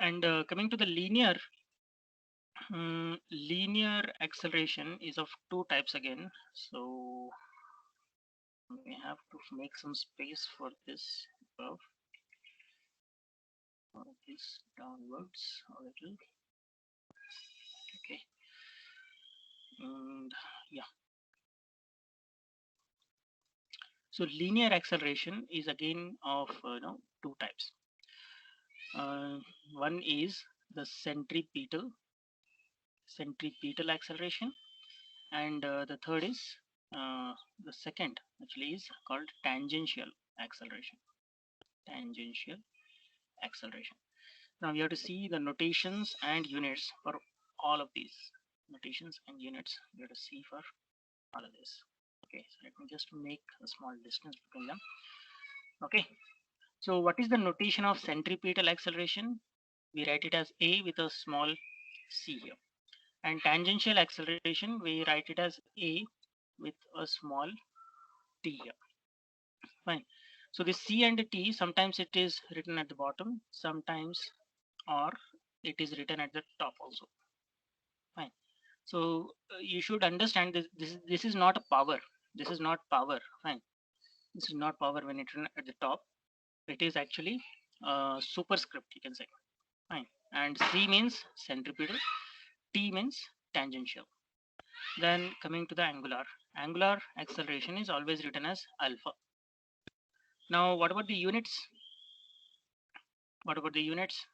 And coming to the linear acceleration is of two types again. So we have to make some space for this above, or this downwards a little. Okay, and yeah. So linear acceleration is again of two types. One is the centripetal acceleration, and the third is the second actually is called tangential acceleration. Tangential acceleration. Now we have to see the notations and units for all of these notations and units. We have to see for all of this. Okay, so let me just make a small distance between them. Okay, so what is the notation of centripetal acceleration? We write it as a with a small c here, and tangential acceleration we write it as a with a small t here. Fine. So the c and the t, sometimes it is written at the bottom, sometimes or it is written at the top also. Fine. So you should understand this is not a power. This is not power. Fine. This is not power when it's written at the top. It is actually superscript, you can say. Fine. And c means centripetal, t means tangential. Then coming to the angular acceleration is always written as alpha. Now what about the units? What about the units?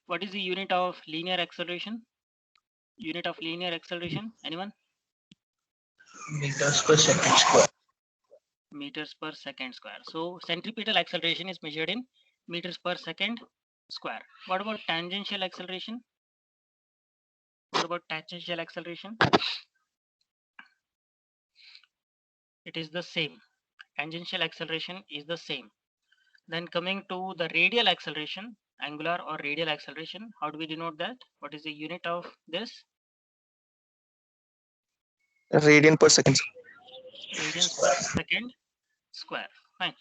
What is the unit of linear acceleration? Unit of linear acceleration, anyone? Meters per second square. Meters per second square. So centripetal acceleration is measured in meters per second square. What about tangential acceleration? What about tangential acceleration? It is the same. Tangential acceleration is the same. Then coming to the radial acceleration, angular or radial acceleration, how do we denote that? What is the unit of this? Radian per second. Radians per second square. Fine.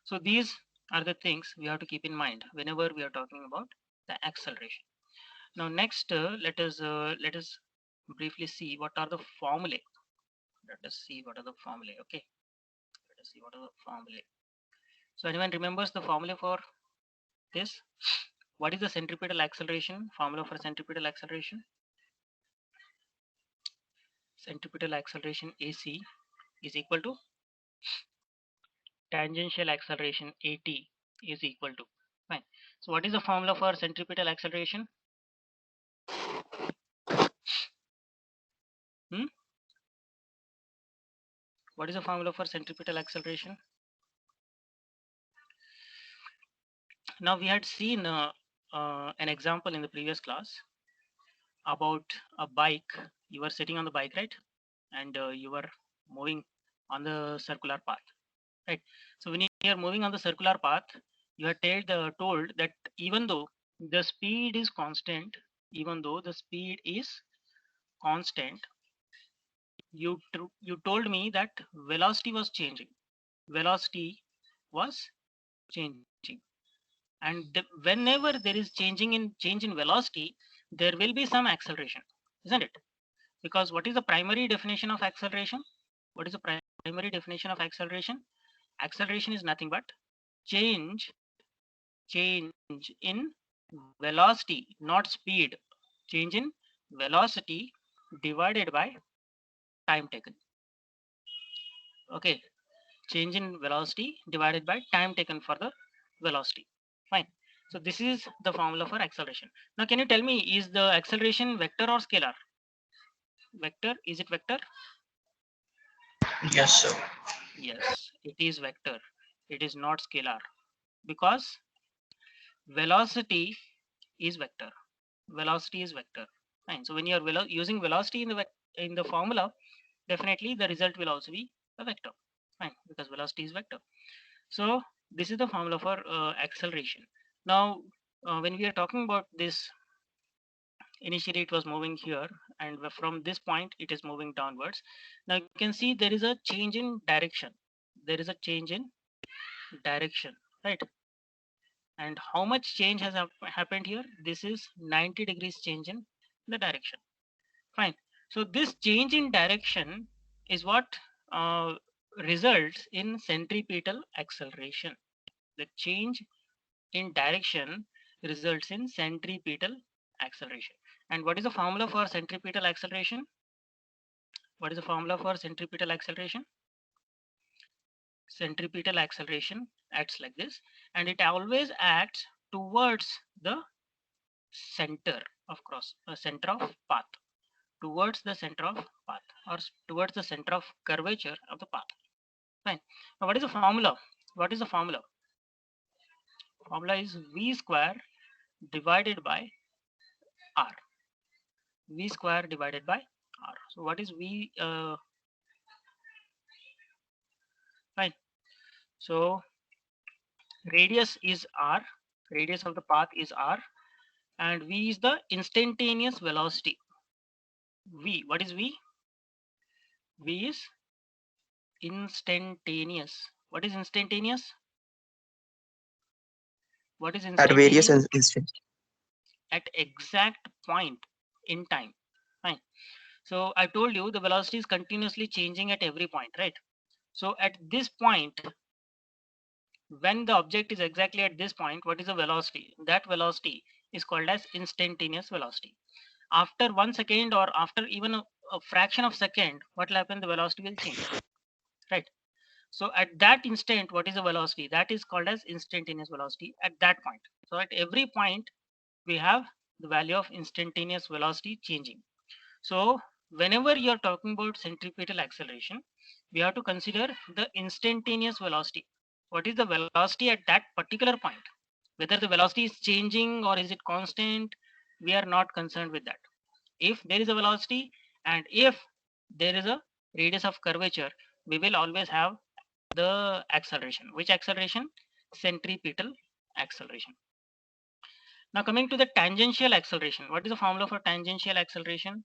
So these are the things we have to keep in mind whenever we are talking about the acceleration. Now next, let us briefly see what are the formulae. Let us see what are the formulae. Okay. Let us see what are the formulae. So anyone remembers the formula for this? What is the centripetal acceleration? Formula for centripetal acceleration? Centripetal acceleration AC is equal to tangential acceleration AT is equal to. Fine. So what is the formula for centripetal acceleration? Hmm? What is the formula for centripetal acceleration? Now we had seen an example in the previous class about a bike. You were sitting on the bike, right? And you were moving on the circular path, right? So when you are moving on the circular path, you are told that even though the speed is constant, even though the speed is constant, you told me that velocity was changing. Velocity was changing, and whenever there is change in velocity, there will be some acceleration, isn't it? Because what is the primary definition of acceleration? What is the primary definition of acceleration? Acceleration is nothing but change change in velocity, not speed. Change in velocity divided by time taken. Okay, change in velocity divided by time taken for the velocity. Fine. So this is the formula for acceleration. Now can you tell me, is the acceleration vector or scalar? Vector, is it vector? Yes, sir. Yes, it is vector. It is not scalar, because velocity is vector. Velocity is vector. Fine. So when you are using velocity in the formula, definitely the result will also be a vector. Fine, because velocity is vector. So this is the formula for acceleration. Now, when we are talking about this, initially it was moving here, and from this point it is moving downwards. Now you can see there is a change in direction. There is a change in direction, right? And how much change has happened here? This is 90 degrees change in the direction. Fine. So this change in direction is what uh, results in centripetal acceleration. The change in direction results in centripetal acceleration. And what is the formula for centripetal acceleration? What is the formula for centripetal acceleration? Centripetal acceleration acts like this, and it always acts towards the center of center of path, towards the center of path, or towards the center of curvature of the path. Fine. Now what is the formula? What is the formula? Formula is v square divided by r. V square divided by r. So what is v? Fine. So radius is r. Radius of the path is r, and v is the instantaneous velocity. V. What is v? V is instantaneous. What is instantaneous? What is At various instantaneous? instance. At exact point in time. Fine. So I told you the velocity is continuously changing at every point, right? So at this point, when the object is exactly at this point, what is the velocity? That velocity is called as instantaneous velocity. After 1 second, or after even a fraction of second, what will happen? The velocity will change, right? So at that instant, what is the velocity? That is called as instantaneous velocity at that point. So at every point, we have the value of instantaneous velocity changing. So whenever you're talking about centripetal acceleration, we have to consider the instantaneous velocity. What is the velocity at that particular point? Whether the velocity is changing or is it constant, we are not concerned with that. If there is a velocity and if there is a radius of curvature, we will always have the acceleration. Which acceleration? Centripetal acceleration. Now coming to the tangential acceleration. What is the formula for tangential acceleration?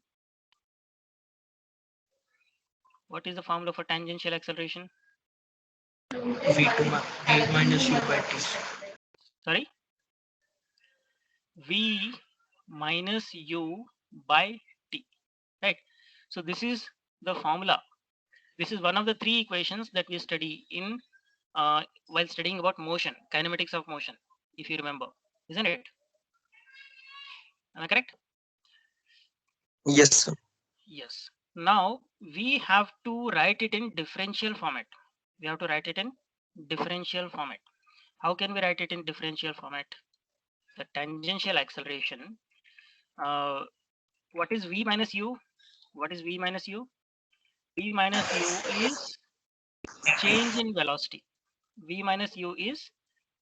What is the formula for tangential acceleration? V2 A minus U by T. Sorry? V minus U by T. Right? So this is the formula. This is one of the three equations that we study in while studying about motion, kinematics of motion, if you remember, isn't it? Am I correct? Yes, sir. Yes. Now we have to write it in differential format. We have to write it in differential format. How can we write it in differential format? The tangential acceleration. Uh, what is V minus U? What is V minus U? V minus U is change in velocity. V minus U is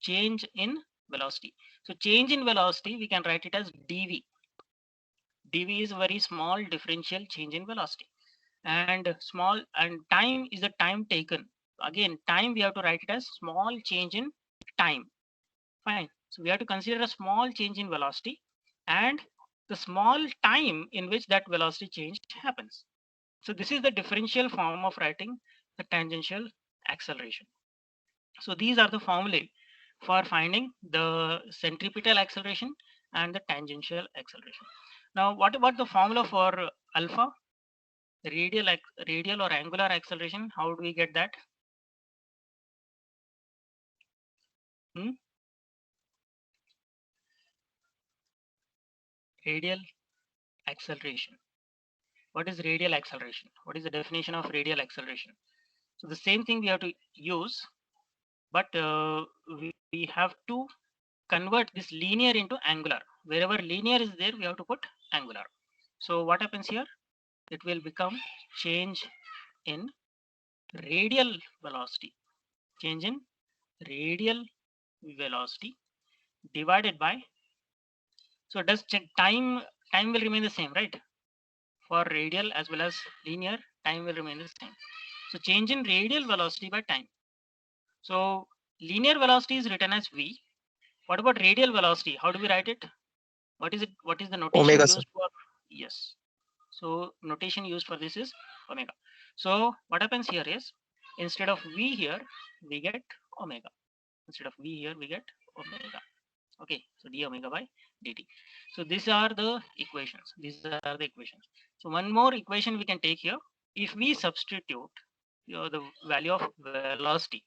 change in velocity. So change in velocity, we can write it as dV. dV is a very small differential change in velocity. And time is the time taken. Again, time we have to write it as small change in time. Fine. So we have to consider a small change in velocity and the small time in which that velocity change happens. So this is the differential form of writing the tangential acceleration. So these are the formulae for finding the centripetal acceleration and the tangential acceleration. Now, what about the formula for alpha? Radial or angular acceleration? How do we get that? Hmm? Radial acceleration. What is radial acceleration? What is the definition of radial acceleration? So the same thing we have to use, but we have to convert this linear into angular. Wherever linear is there, we have to put angular. So what happens here? It will become change in radial velocity. Change in radial velocity divided by. So does time will remain the same, right? For radial as well as linear, time will remain the same. So change in radial velocity by time. So linear velocity is written as v. What about radial velocity? How do we write it? What is it? What is the notation Omega, sir. used for? Yes. So notation used for this is omega. So what happens here is instead of v here we get omega. Instead of v here we get omega. Okay, so d omega by dt. So these are the equations. So one more equation we can take here. If we substitute the value of velocity,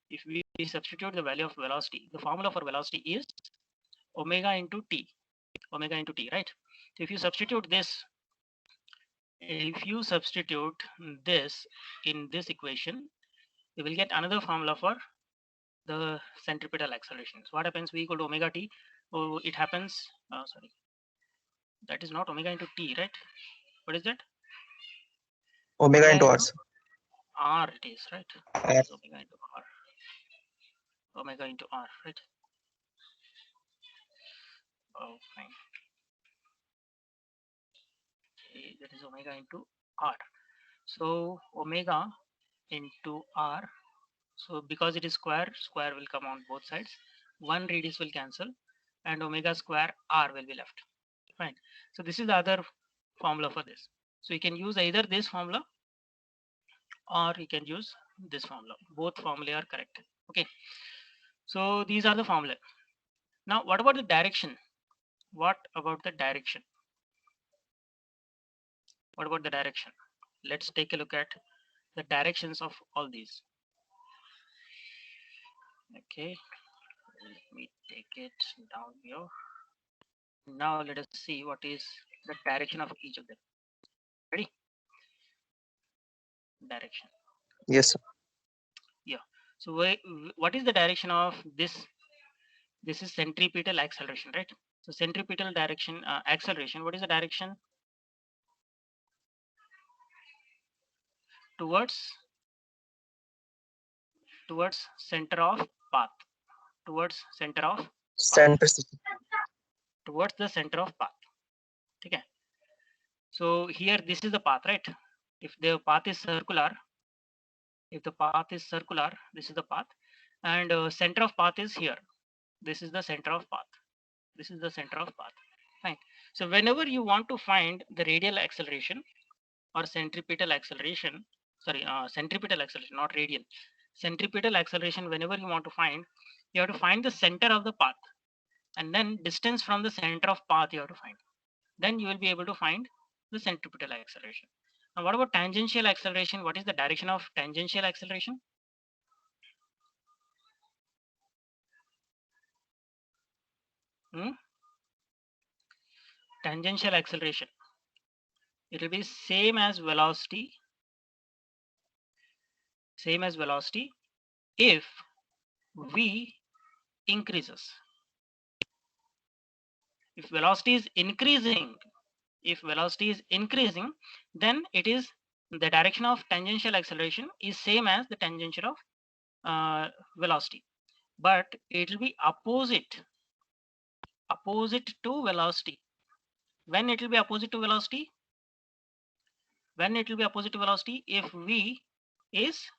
if we substitute the value of velocity, the formula for velocity is omega into t, right? So if you substitute this in this equation, you will get another formula for the centripetal acceleration. So what happens? V equal to omega t. Oh, it happens. Sorry, that is not omega into t, right? What is that? Omega into R, sir. R. It is, right? R. It is omega into r. Omega into r, right? Oh, fine. Okay, that is omega into r. So omega into r. So because it is square, square will come on both sides. One radius will cancel, and omega square r will be left. Fine. So this is the other formula for this. So you can use either this formula or you can use this formula. Both formulae are correct. Okay. So these are the formulae. Now, what about the direction? What about the direction? What about the direction? Let's take a look at the directions of all these. Okay, let me take it down here. Now let us see what is the direction of each of them. Ready? Direction. Yes, sir. Yeah. So what is the direction of this? This is centripetal acceleration, right? So centripetal direction acceleration. What is the direction? Towards center of path. Towards center of path. Centricity. Towards the center of path. Okay. So here this is the path, right? If the path is circular, this is the path, and center of path is here. This is the center of path. Fine. So whenever you want to find the radial acceleration or centripetal acceleration, centripetal acceleration, not radial. Centripetal acceleration, whenever you want to find, you have to find the center of the path, and then distance from the center of path you have to find. Then you will be able to find the centripetal acceleration. Now, what about tangential acceleration? What is the direction of tangential acceleration? Tangential acceleration. It will be same as velocity. If v increases. If velocity is increasing, then it is the direction of tangential acceleration is same as the tangential of velocity, but it will be opposite to velocity. When it will be opposite to velocity? If v is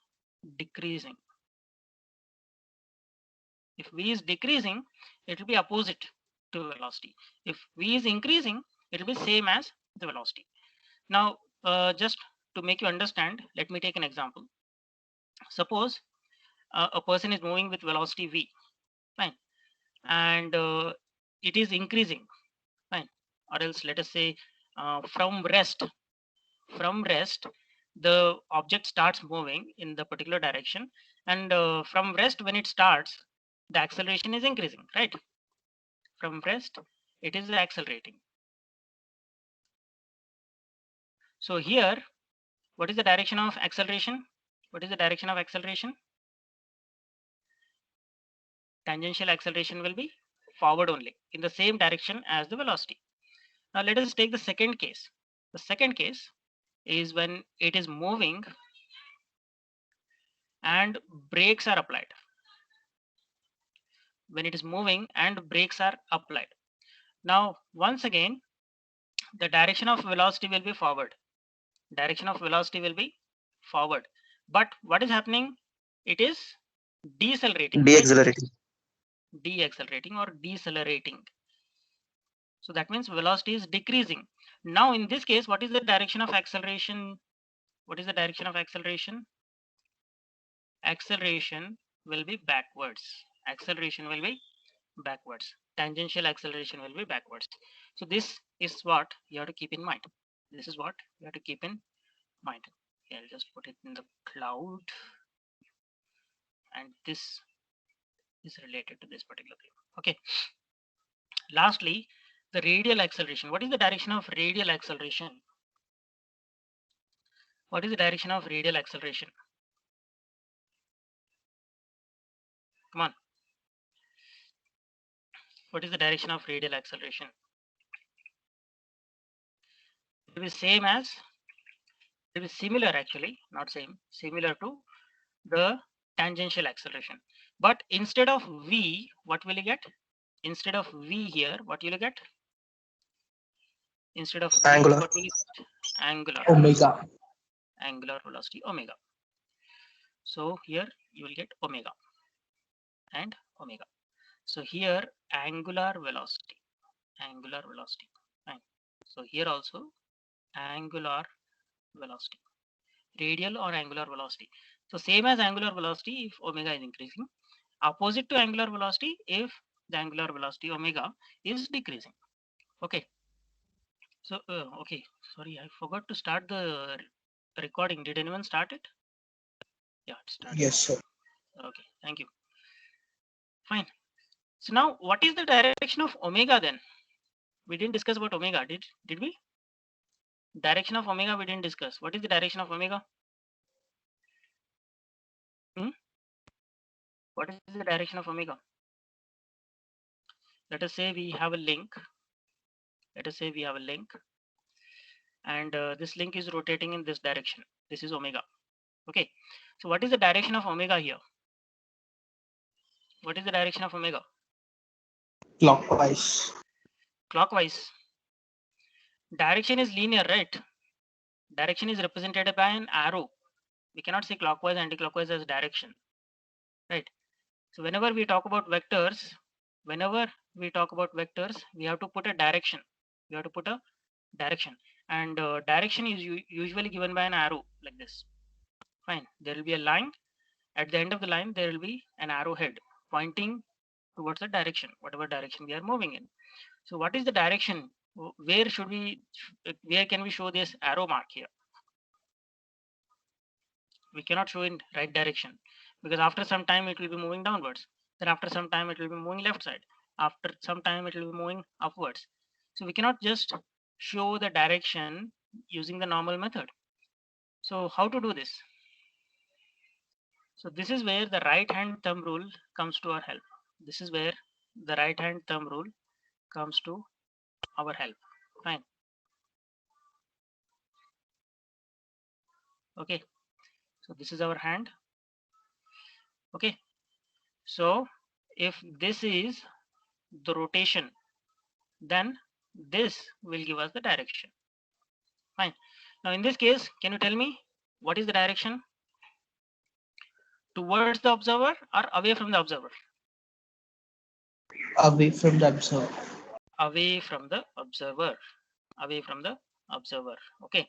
decreasing. If v is decreasing, it will be opposite to velocity. If v is increasing, it will be same as the velocity. Now, just to make you understand, let me take an example. Suppose a person is moving with velocity v, fine, and it is increasing, fine, or else let us say from rest, the object starts moving in the particular direction, and from rest, when it starts, the acceleration is increasing, right? From rest, it is accelerating. So here, what is the direction of acceleration? Tangential acceleration will be forward only, in the same direction as the velocity. Now let us take the second case. The second case is when it is moving and brakes are applied. Now, once again, the direction of velocity will be forward. But what is happening? It is decelerating. Deaccelerating. Deaccelerating or decelerating. So that means velocity is decreasing. Now, in this case, what is the direction of acceleration? Acceleration will be backwards. backwards. Tangential acceleration will be backwards. So this is what you have to keep in mind. This is what you have to keep in mind. Okay, I'll just put it in the cloud, and this is related to this particular thing. Okay. Lastly, the radial acceleration. What is the direction of radial acceleration? What is the direction of radial acceleration? Come on. What is the direction of radial acceleration? It is same as, it is similar actually, not same, similar to the tangential acceleration. But instead of v, what will you get? Instead of v here, what will you get? Instead of v, Angular. what will you get? Angular. Omega. Angular velocity omega. So here you will get omega and omega. So here angular velocity, fine. So here also angular velocity, radial or angular velocity. So same as angular velocity if omega is increasing, opposite to angular velocity if the angular velocity omega is decreasing. Okay. So okay, sorry, I forgot to start the recording. Did anyone start it? Yeah, it started. Yes, sir. Okay, thank you. Fine. So now what is the direction of omega then? We didn't discuss about omega, did we? Direction of omega we didn't discuss. What is the direction of omega? What is the direction of omega? Let us say we have a link. Let us say we have a link, and this link is rotating in this direction. This is omega. Okay. So what is the direction of omega here? What is the direction of omega? Clockwise. Clockwise. Direction is linear, right? Direction is represented by an arrow. We cannot say clockwise, anti-clockwise as direction, right? So whenever we talk about vectors, we have to put a direction. We have to put a direction, and direction is usually given by an arrow like this. Fine. There will be a line. At the end of the line, there will be an arrowhead pointing towards the direction, whatever direction we are moving in. So what is the direction? Where can we show this arrow mark here? We cannot show in right direction because after some time it will be moving downwards. Then after some time it will be moving left side. After some time it will be moving upwards. So we cannot just show the direction using the normal method. So how to do this? So this is where the right hand thumb rule comes to our help. This is where the right hand thumb rule comes to our help. Fine. Okay. So this is our hand. Okay. So if this is the rotation, then this will give us the direction. Fine. Now in this case, can you tell me what is the direction? Towards the observer or away from the observer? Away from the observer. Away from the observer. Away from the observer. Okay.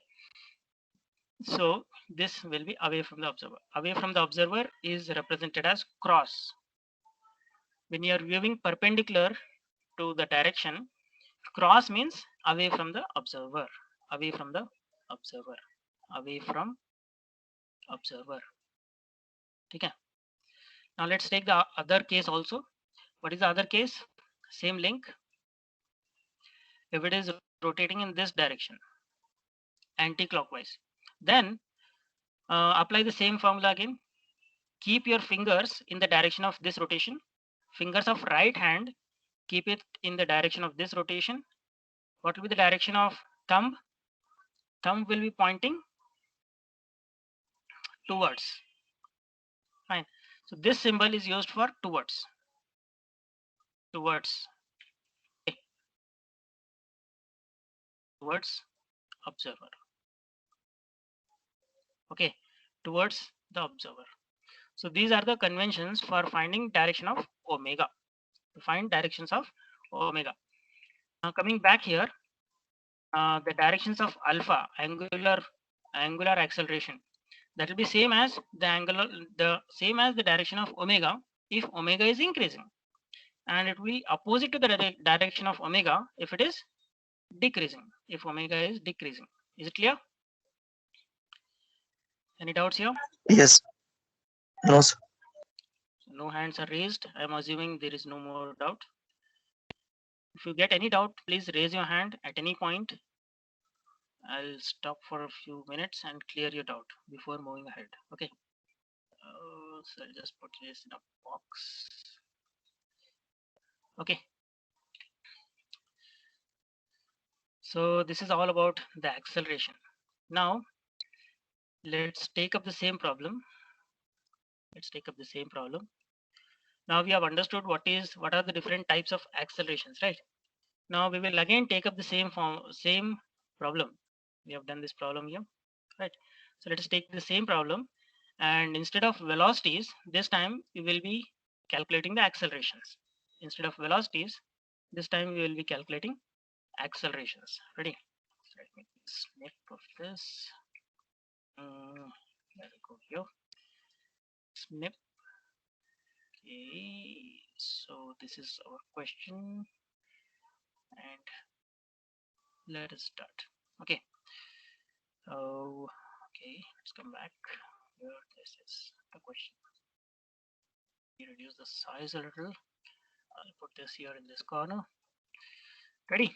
So this will be away from the observer. Away from the observer is represented as cross. When you are viewing perpendicular to the direction, cross means away from the observer. Away from the observer. Away from observer. Okay. Now let's take the other case also. What is the other case? Same link. If it is rotating in this direction, anti-clockwise, then apply the same formula again. Keep your fingers in the direction of this rotation. Fingers of right hand, keep it in the direction of this rotation. What will be the direction of thumb? Thumb will be pointing towards. Fine. So this symbol is used for towards. Towards. Okay. Towards observer. Okay. Towards the observer. So these are the conventions for finding direction of omega. To find directions of omega. Now coming back here, the directions of alpha, angular acceleration, that will be same as the direction of omega if omega is increasing. and it will be opposite to the direction of omega if it is decreasing, if omega is decreasing. Is it clear? Any doubts here? Yes. No, sir. So no hands are raised. I am assuming there is no more doubt. If you get any doubt, please raise your hand at any point. I'll stop for a few minutes and clear your doubt before moving ahead. Okay. So I'll just put this in a box. Okay. So this is all about the acceleration. Now let's take up the same problem. Let's take up the same problem. Now we have understood what are the different types of accelerations, right? Now we will again take up the same problem. We have done this problem here, right? So let us take the same problem, and instead of velocities, this time we will be calculating the accelerations. Instead of velocities, this time we will be calculating accelerations. Ready? So let me snip of this. Let me go here. Snip. Okay. So this is our question, and let us start. Okay. Oh, okay. Let's come back. Here, this is the question. Reduce the size a little. I'll put this here in this corner. Ready?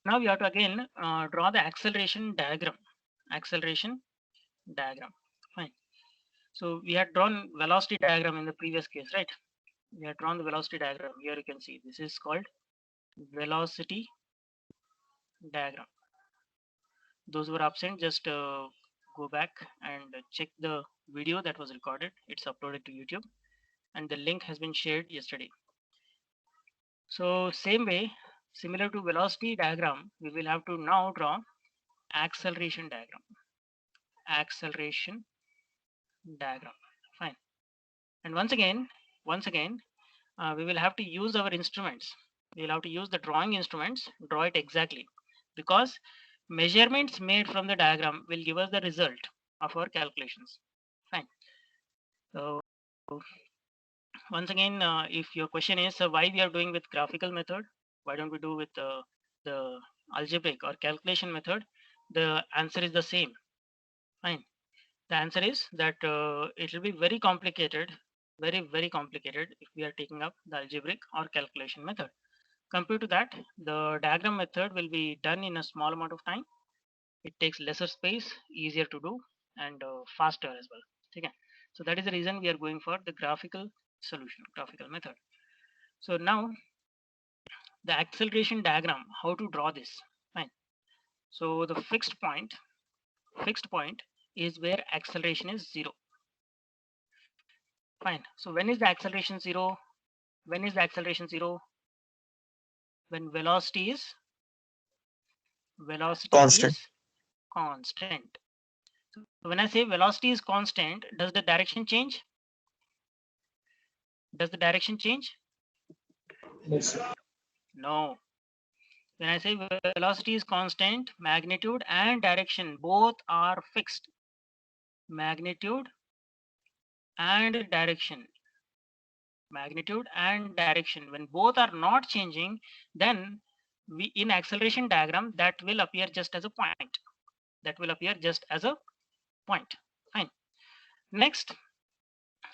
Now we have to again draw the acceleration diagram. Acceleration diagram. Fine. So we had drawn velocity diagram in the previous case, right? We had drawn the velocity diagram. Here you can see this is called velocity diagram. Those who were absent, just go back and check the video that was recorded. It's uploaded to YouTube, and the link has been shared yesterday. So same way, similar to velocity diagram, we will have to now draw acceleration diagram. Acceleration diagram. Fine. And once again, we will have to use our instruments. We will have to use the drawing instruments, draw it exactly, because measurements made from the diagram will give us the result of our calculations. Fine. So once again, if your question is why we are doing with graphical method, why don't we do with the algebraic or calculation method, the answer is the same. Fine. The answer is that it will be very complicated, very complicated if we are taking up the algebraic or calculation method. Compared to that, the diagram method will be done in a small amount of time. It takes lesser space, easier to do, and faster as well. Okay. So that is the reason we are going for the graphical solution, graphical method. So now the acceleration diagram, how to draw this? Fine. So the fixed point is where acceleration is 0. Fine. So when is the acceleration 0? When is the acceleration 0? When velocity is Constant. constant. So when I say velocity is constant, does the direction change? Does the direction change? Yes. No. When I say velocity is constant, magnitude and direction both are fixed. Magnitude and direction. Magnitude and direction. When both are not changing, then we in acceleration diagram that will appear just as a point. That will appear just as a point. Fine. Next,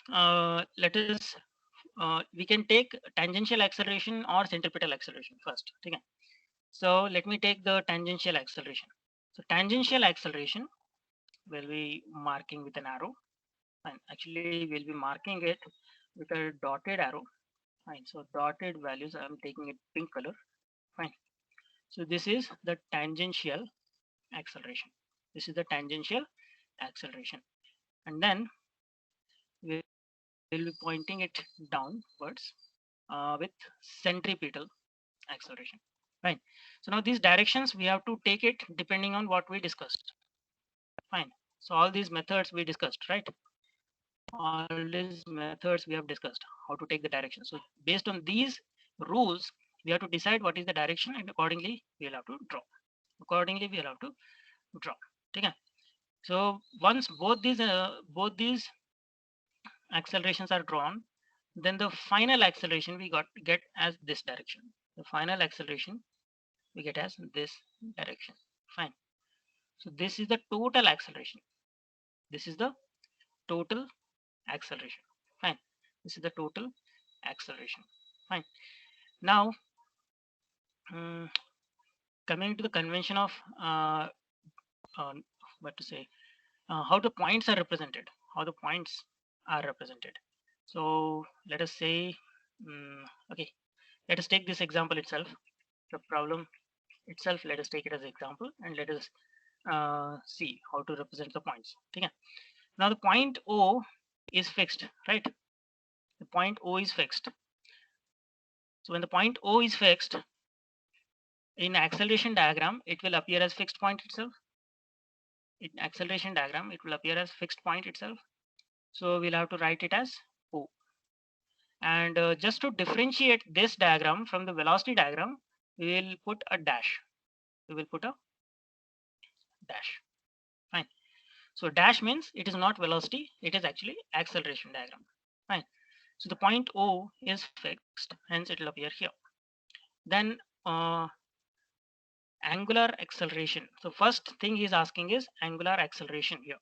let us we can take tangential acceleration or centripetal acceleration first. Okay. So let me take the tangential acceleration. So tangential acceleration will be marking with an arrow. Fine. Actually, we'll be marking it with a dotted arrow. Fine. So dotted values, I'm taking it pink color. Fine. So this is the tangential acceleration. This is the tangential acceleration. And then we will be pointing it downwards with centripetal acceleration. Fine. So now these directions we have to take it depending on what we discussed. Fine. So all these methods we discussed, right? All these methods we have discussed how to take the direction. So based on these rules, we have to decide what is the direction, and accordingly we will have to draw. Accordingly we will have to draw. Okay. So once both these accelerations are drawn, then the final acceleration we get as this direction. The final acceleration we get as this direction. Fine. So this is the total acceleration. This is the total acceleration. Fine. This is the total acceleration. Fine. Now, coming to the convention of what to say, how the points are represented. How the points are represented. So let us say, okay, let us take this example itself. The problem itself, let us take it as an example, and let us see how to represent the points. Okay. Now the point O is fixed, right? The point O is fixed. So when the point O is fixed, in acceleration diagram, it will appear as fixed point itself. In acceleration diagram, it will appear as fixed point itself. So we'll have to write it as O. And just to differentiate this diagram from the velocity diagram, we will put a dash. We will put a dash. Fine. So dash means it is not velocity, it is actually acceleration diagram. Fine. So the point O is fixed, hence it will appear here. Then angular acceleration. So first thing he is asking is angular acceleration here.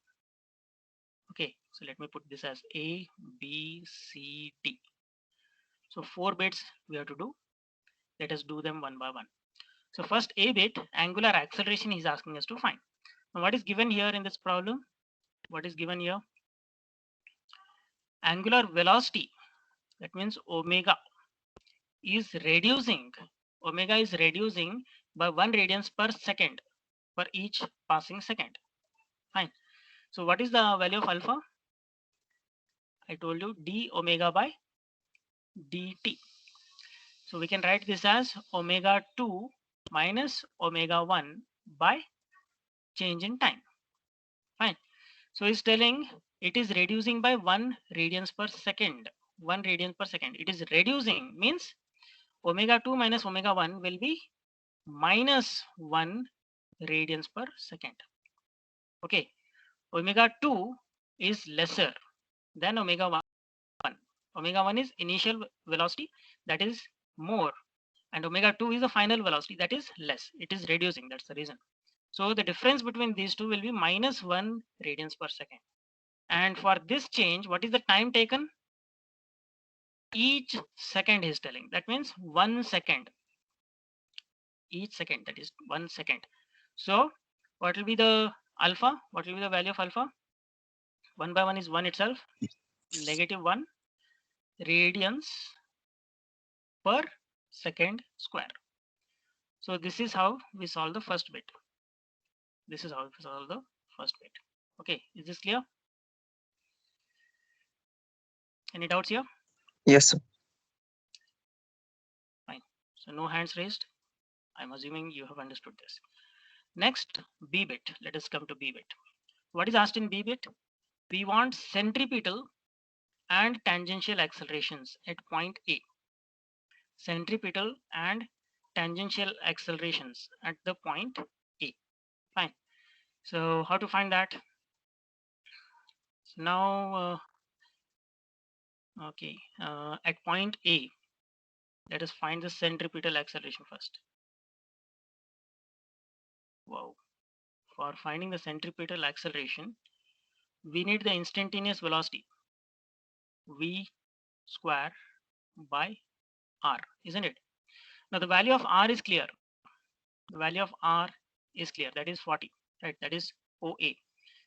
Okay, so let me put this as A, B, C, D. So 4 bits we have to do. Let us do them one by one. So first A bit, angular acceleration he is asking us to find. Now what is given here in this problem? What is given here? Angular velocity, that means omega is reducing. Omega is reducing by 1 radians per second for each passing second. Fine. So what is the value of alpha? I told you d omega by dt. So we can write this as omega 2 minus omega 1 by change in time. Fine. So it's telling it is reducing by 1 radians per second. 1 radian per second. It is reducing means omega 2 minus omega 1 will be minus 1 radians per second. Okay. Omega 2 is lesser than omega 1. Omega 1 is initial velocity, that is more, and omega 2 is the final velocity, that is less. It is reducing, that's the reason. So the difference between these two will be minus 1 radians per second. And for this change, what is the time taken? Each second is telling. That means 1 second. Each second, that is 1 second. So what will be the alpha? What will be the value of alpha? 1 by 1 is 1 itself. Negative 1 radians per second square. So this is how we solve the first bit. This is how we solve the first bit. Okay, is this clear? Any doubts here? Yes, sir. Fine. So no hands raised. I'm assuming you have understood this. Next, B bit. Let us come to B bit. What is asked in B bit? We want centripetal and tangential accelerations at point A. Centripetal and tangential accelerations at the point A. Fine. So how to find that? So now, okay, at point A, let us find the centripetal acceleration first. Wow. For finding the centripetal acceleration, we need the instantaneous velocity, v square by r, isn't it? Now the value of r is clear. The value of r is clear. That is 40, right? That is OA.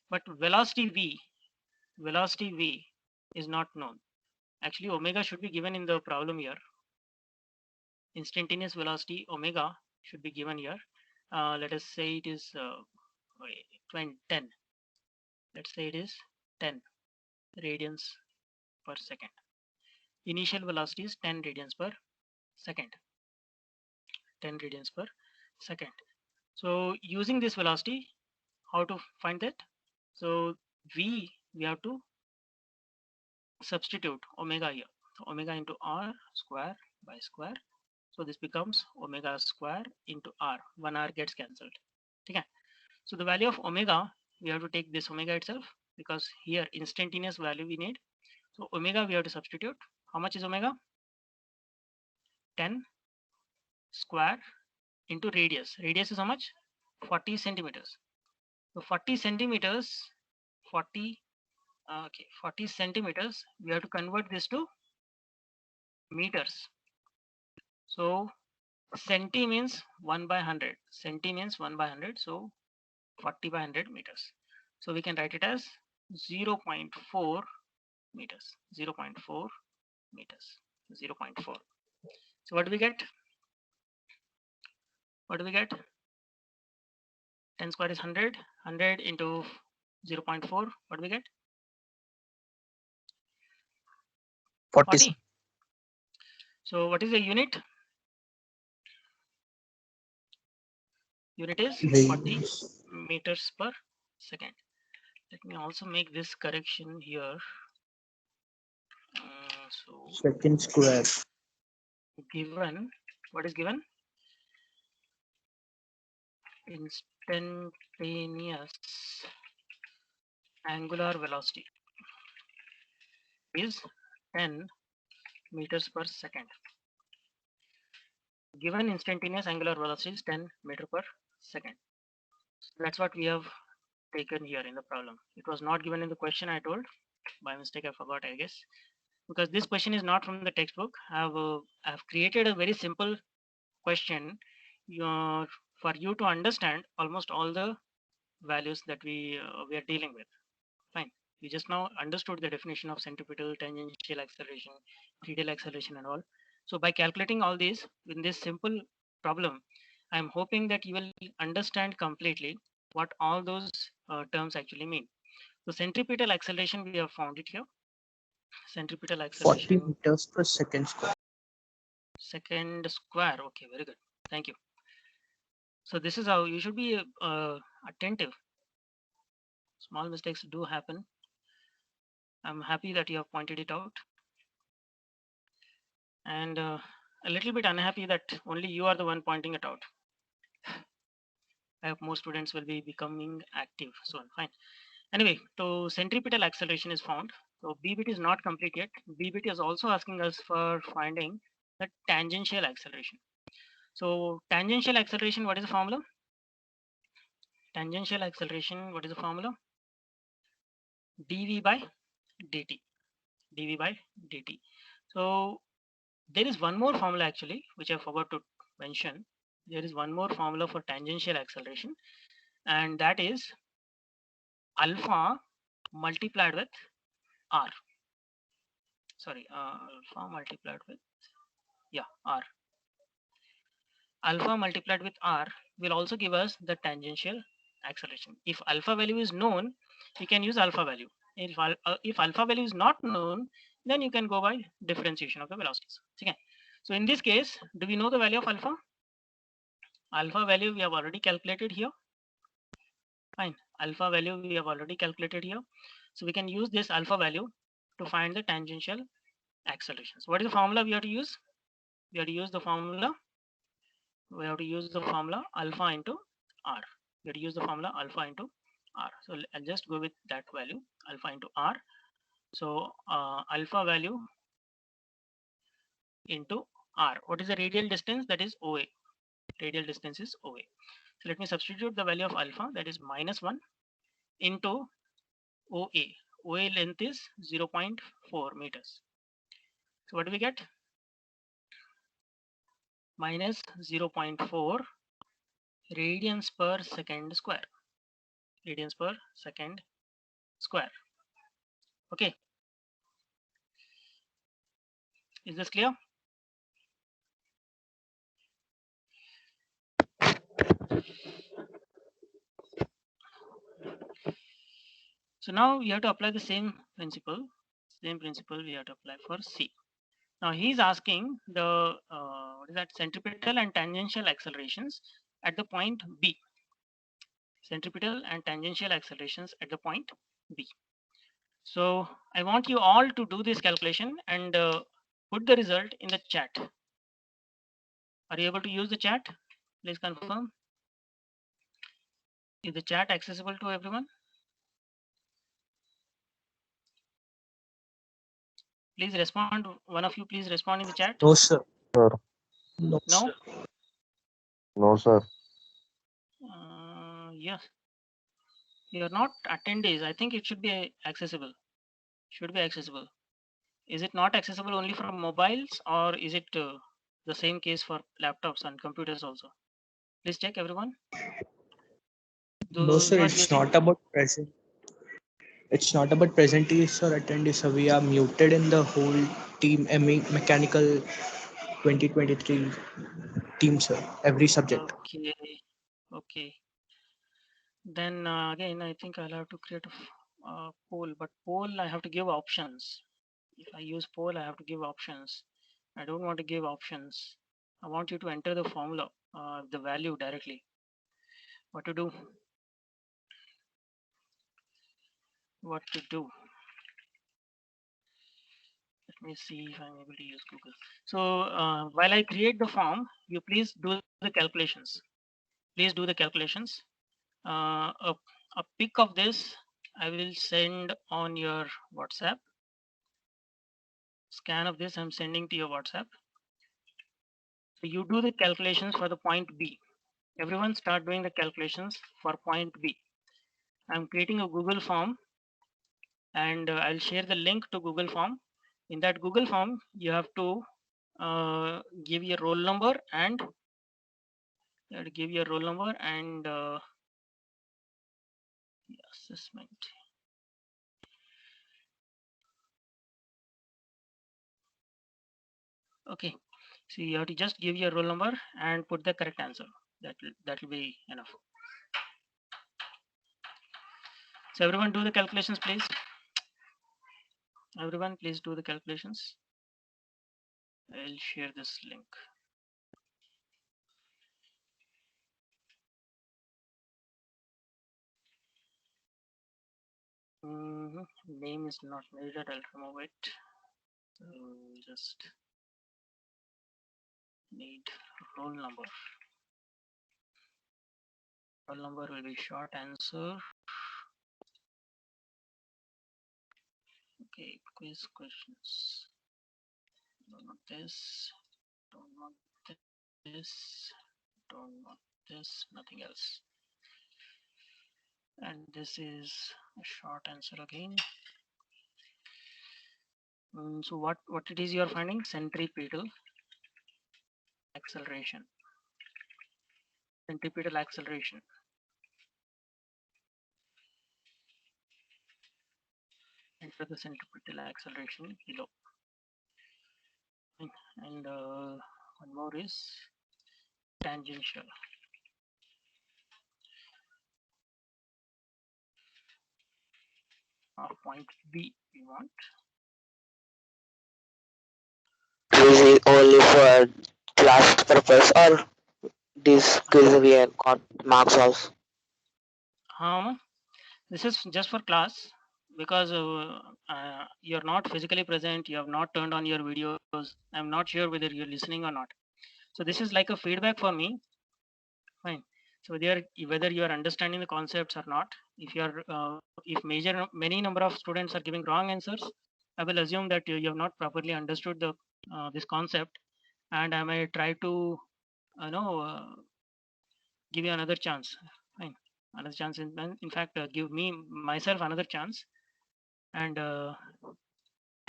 But velocity v is not known. Actually, omega should be given in the problem here. Instantaneous velocity omega should be given here. Let us say it is 10. Let's say it is 10 radians per second. Initial velocity is 10 radians per second. 10 radians per second. So using this velocity, how to find that? So we have to substitute omega here. So omega into r square by square. So this becomes omega square into r. 1 r gets cancelled. Okay. So the value of omega, we have to take this omega itself because here instantaneous value we need. So omega we have to substitute. how much is omega? 10 square into radius. Radius is how much? 40 centimeters. So 40 centimeters, 40, okay, 40 centimeters, we have to convert this to meters. So centi means 1 by 100. Centi means 1 by 100. So 40 by 100 meters. So we can write it as 0.4 meters. 0.4 meters. 0.4. So what do we get? What do we get? 10 square is 100. 100 into 0.4. What do we get? 40. 40. So what is the unit? Unit is 40 meters per second. Let me also make this correction here. So Second square. given, what is given? Instantaneous angular velocity is 10 meters per second. Given instantaneous angular velocity is 10 meter per second. So that's what we have taken here in the problem. It was not given in the question, I told. By mistake, I forgot, I guess. Because this question is not from the textbook. I've created a very simple question for you to understand almost all the values that we are dealing with. Fine. We just now understood the definition of centripetal, tangential acceleration, radial acceleration and all. So by calculating all these in this simple problem, I'm hoping that you will understand completely what all those terms actually mean. So centripetal acceleration, we have found it here. Centripetal 40 acceleration meters per second square. second square. Okay, very good. Thank you. So this is how you should be attentive. Small mistakes do happen. I'm happy that you have pointed it out. And a little bit unhappy that only you are the one pointing it out. I hope more students will be becoming active soon. Fine. Anyway, so centripetal acceleration is found. So BBT is not complete yet. BBT is also asking us for finding the tangential acceleration. So tangential acceleration, what is the formula? Tangential acceleration, what is the formula? dv by dt. dv by dt. So there is one more formula actually, which I forgot to mention. There is one more formula for tangential acceleration, and that is alpha multiplied with r. Sorry, alpha multiplied with, yeah, r. Alpha multiplied with r will also give us the tangential acceleration. If alpha value is known, we can use alpha value. If alpha value is not known, then you can go by differentiation of the velocities. Okay. So in this case, do we know the value of alpha? Alpha value we have already calculated here. Fine. Alpha value we have already calculated here. So we can use this alpha value to find the tangential accelerations. What is the formula we have to use? We have to use the formula. We have to use the formula alpha into r. We have to use the formula alpha into r. So I'll just go with that value, alpha into r. So alpha value into r. What is the radial distance? That is OA. Radial distance is OA. So let me substitute the value of alpha, that is -1 into OA. OA length is 0.4 meters. So what do we get? Minus 0.4 radians per second square. Radians per second square. Okay. Is this clear? So now we have to apply the same principle. Same principle we have to apply for C. Now he's asking the what is that, centripetal and tangential accelerations at the point B. Centripetal and tangential accelerations at the point B. So I want you all to do this calculation and put the result in the chat. Are you able to use the chat? Please confirm. Is the chat accessible to everyone? Please respond. One of you, please respond in the chat. No, sir. Sir. No, No? sir. No, sir. Yes. You're not attendees. I think it should be accessible. Should be accessible. Is it not accessible only from mobiles, or is it the same case for laptops and computers also? Please check, everyone. No, sir. You are It's using. not about present. It's not about presentees or attendees. So we are muted in the whole team, mechanical 2023 team, sir. Every subject. Okay. Okay. Then again, I think I'll have to create a poll, but poll I have to give options. If I use poll, I have to give options. I don't want to give options. I want you to enter the formula, the value directly. What to do? What to do? Let me see if I'm able to use Google. So while I create the form, you please do the calculations. Please do the calculations. A pic of this I will send on your WhatsApp. Scan of this I'm sending to your WhatsApp. So you do the calculations for the point B. Everyone start doing the calculations for point B. I'm creating a Google form, and I'll share the link to Google form. In that Google form, you have to give your roll number and assessment. Okay, so you have to just give your roll number and put the correct answer. That will be enough. So everyone do the calculations, please. Everyone, please do the calculations. I'll share this link. Name is not needed. I'll remove it. So just need roll number. Roll number will be short answer. Okay, quiz questions. Don't want this. Don't want this. Don't want this. Nothing else. And this is a short answer again. So what it is you are finding? Centripetal acceleration. Centripetal acceleration. Enter the centripetal acceleration below. And one more is tangential. Point B we want. Is it only for class purpose or this quiz we have got marks also? This is just for class, because you're not physically present, you have not turned on your videos. I'm not sure whether you're listening or not. So this is like a feedback for me. Fine. So whether you are understanding the concepts or not, if many number of students are giving wrong answers, I will assume that you have not properly understood this concept, and I may try to give you another chance. Fine. Another chance. In fact, give me myself another chance, and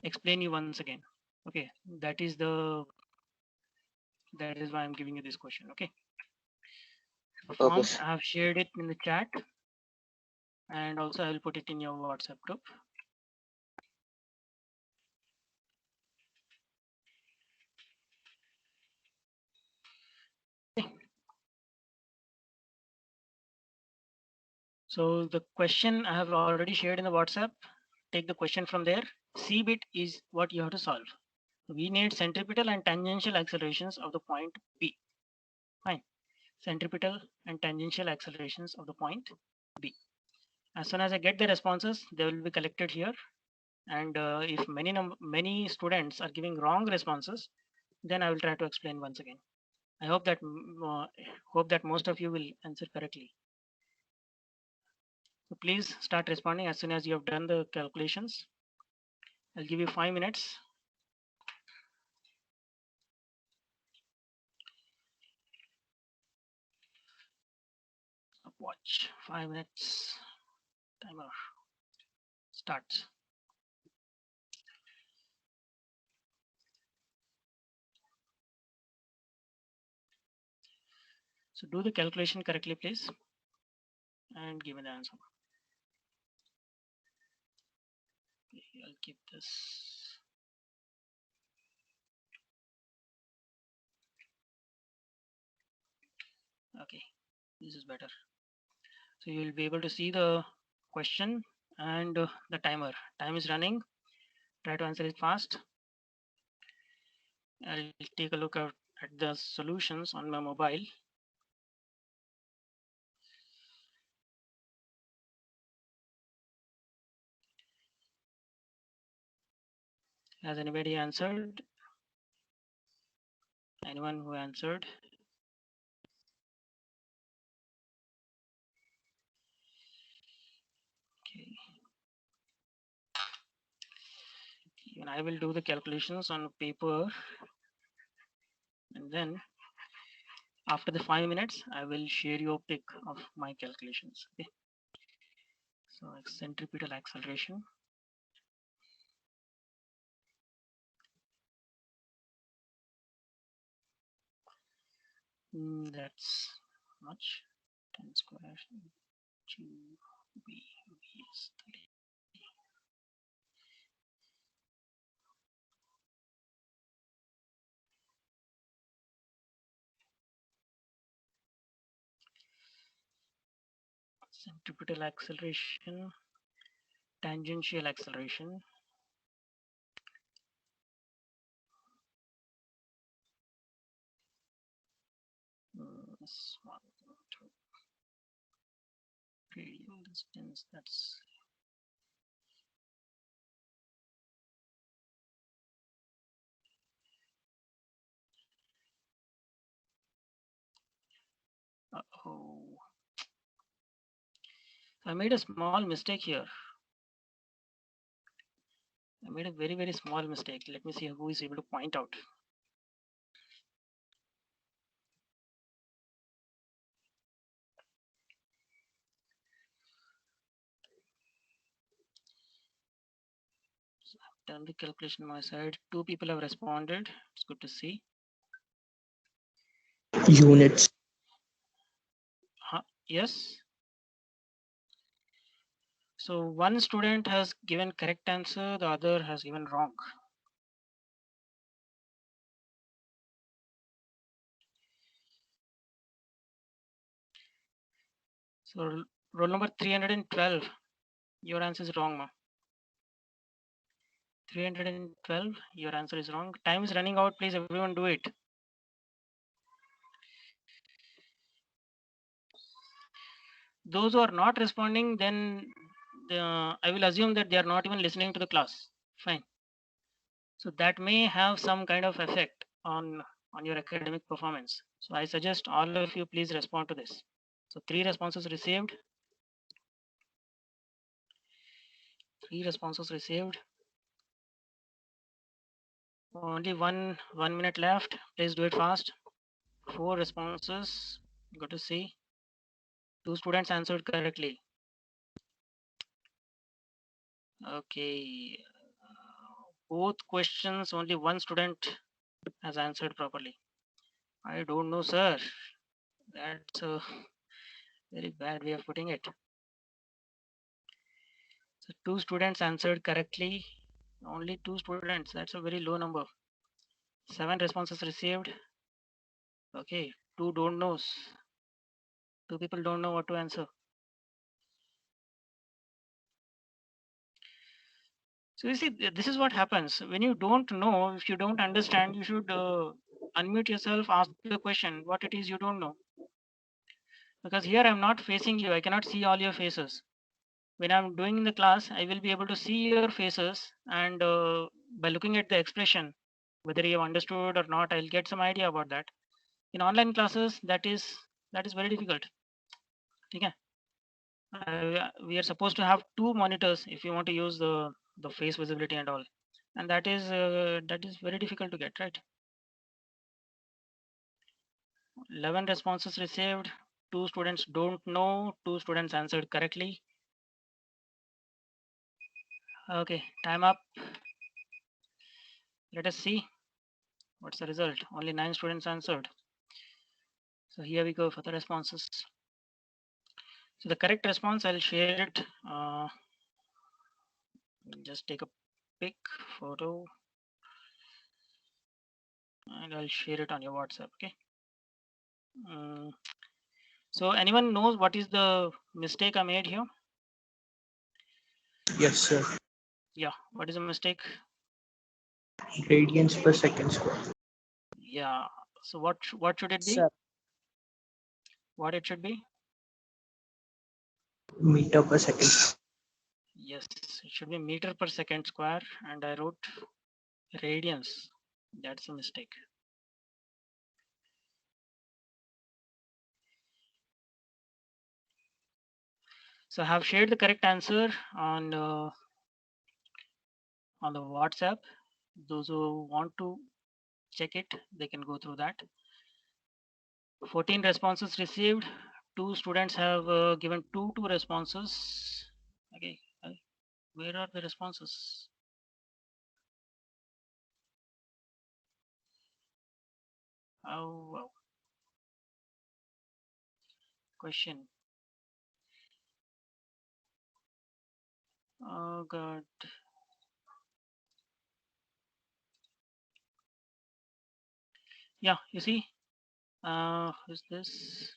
explain you once again. Okay, that is why I'm giving you this question. Okay. Okay. Forms, I have shared it in the chat, and also I will put it in your WhatsApp group. Okay. So the question I have already shared in the WhatsApp. Take the question from there. C bit is what you have to solve. We need centripetal and tangential accelerations of the point B. Fine. Centripetal and tangential accelerations of the point B. As soon as I get the responses, they will be collected here. And if many students are giving wrong responses, then I will try to explain once again. I hope that most of you will answer correctly. So please start responding as soon as you have done the calculations. I'll give you 5 minutes Watch 5 minutes. Timer starts. So do the calculation correctly, please, and give me the answer. Okay, I'll keep this. Okay, this is better. So you will be able to see the question and the timer. Time is running. Try to answer it fast. I'll take a look at the solutions on my mobile. Has anybody answered? Anyone who answered? Okay. Even I will do the calculations on paper, and then after the 5 minutes, I will share you a pic of my calculations. Okay. So centripetal acceleration. That's much. 10 square 2 b is 30. Centripetal acceleration, tangential acceleration. This one, two, radial distance. That's oh. I made a small mistake here. I made a very small mistake. Let me see who is able to point out. So I've done the calculation on my side. 2 people have responded. It's good to see. Units. Yes. So one student has given correct answer, the other has given wrong. So roll number 312, your answer is wrong, ma. 312, your answer is wrong. Time is running out, please everyone do it. Those who are not responding, then I will assume that they are not even listening to the class. Fine. So that may have some kind of effect on your academic performance. So I suggest all of you please respond to this. So 3 responses received. 3 responses received. Only one minute left. Please do it fast. 4 responses. Good to see. 2 students answered correctly. Okay. Both questions, only one student has answered properly. I don't know, sir. That's a very bad way of putting it. So 2 students answered correctly. Only 2 students. That's a very low number. 7 responses received. Okay. 2 don't knows. 2 people don't know what to answer. So you see, this is what happens when you don't know. If you don't understand, you should unmute yourself, ask the question what it is you don't know. Because here I'm not facing you, I cannot see all your faces. When I'm doing in the class, I will be able to see your faces, and by looking at the expression, whether you have understood or not, I'll get some idea about that. In online classes, that is very difficult. Okay. We are supposed to have 2 monitors if you want to use the face visibility and all, and that is very difficult to get, right? 11 responses received. 2 students don't know, 2 students answered correctly. Okay, time up. Let us see what's the result. Only 9 students answered. So here we go for the responses. So the correct response, I'll share it. Just take a pic photo and I'll share it on your WhatsApp. Okay. So anyone knows what is the mistake I made here? Yes, sir. Yeah, what is the mistake? Radians per second square. Yeah. So what should it be? Sir. What it should be? Meter per second. Yes, it should be meter per second square, and I wrote radians. That's a mistake. So I have shared the correct answer on the WhatsApp. Those who want to check it, they can go through that. 14 responses received. 2 students have given two responses. Okay, where are the responses? Oh, wow. Question. Oh God. Yeah, you see, who's this?